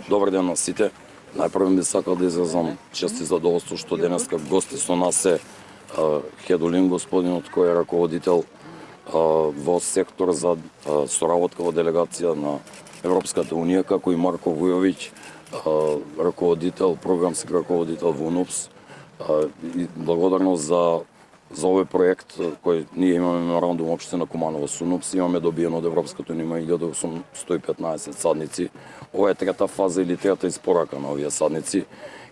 Добар ден на сите. Најпрво би сакал да изразам чест и задоволство што денеска гости со нас се Хедолин, господинот кој е раководител во сектор за соработка во делегација на Европската Унија, како и Марко Вујовиќ, програмски раководител во УНОПС. Благодарност за овој проект кој ние имаме меморандум општина Куманово со УНОПС, имаме добиено од Европската Унија 1115 садници. Ова е трета фаза или трета испорака на овие садници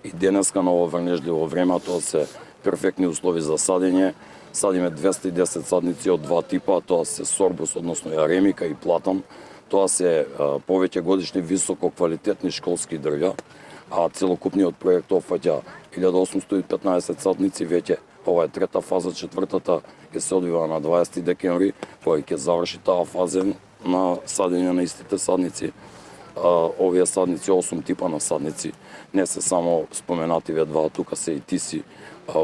и денеска на ово врнежливо време тоа се перфектни услови за садење. Садиме 210 садници од два типа, тоа се сорбус, односно аремика и платан. Тоа се повеќе годишни високо квалитетни школски дрвја, а целокупниот проект опфаќа 1815 садници веќе. Ова е трета фаза, четвртата ќе се одвива на 20 декември, кој ќе заврши таа фаза на садење на истите садници. Овие садници, 8 типа на садници, не се само споменативе два, тука се и тиси,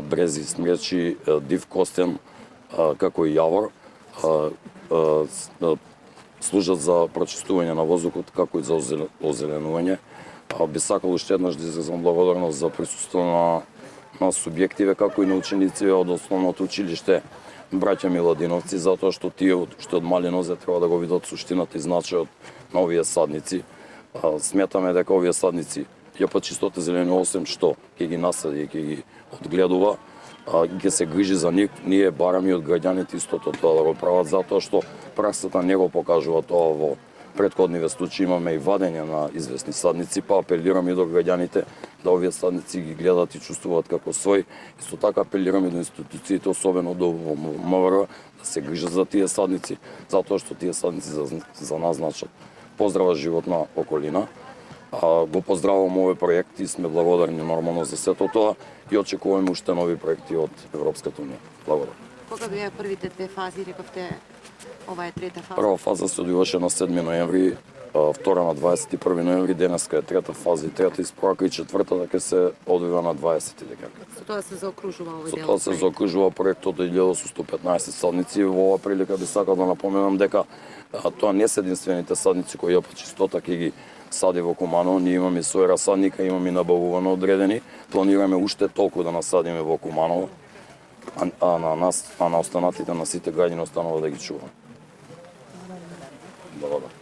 брези, смречи, див костен, како и јавор, служат за прочистување на воздухот, како и за озеленување. Би сакал уште еднаш да изразам благодарност за присуство на субјективе, како и на ученици од основното училиште браќа Миладиновци, затоа што тие уште од мали нозе треба да го видат суштината и значајот на овие садници. Сметаме дека овие садници ја чистото зелени, осем што ќе ги насади и ќе ги одгледува, ќе се грижи за нив, ние бараме од граѓаните истото тоа да го прават, затоа што праксата не го покажува тоа. Во претходниве случаи имаме и вадење на известни садници, па апелираме и до граѓаните да овие садници ги гледат и чувствуваат како свој. Исто така апелираме до институциите, особено до МВР, да се грижат за тие садници, затоа што тие садници за нас значат поздрава животна околина. Го поздравувам овој проект и сме благодарни нормално за сето тоа и очекуваме уште нови проекти од Европската Унија. Благодарам. Кога беа првите две фази, рековте ова е трета фаза? Прва фаза се одвиваше на 7 ноември, втора на 21 ноември, денеска е трета фаза и трета испорака и четвртата ќе се одвива на 20 декември. Со тоа се заокружува овој дел. Со тоа се заокружува проектот од 1115 садници. Во оваа прилика би сакал да напоменам дека тоа не се единствените садници кои ја чистота ќе ги сади во Куманово. Ние имаме свој расадника, имаме набавувано одредени. Планираме уште толку да насадиме во Куманово, а на останатите на сите граѓани останува да ги чуваме. Благодарам.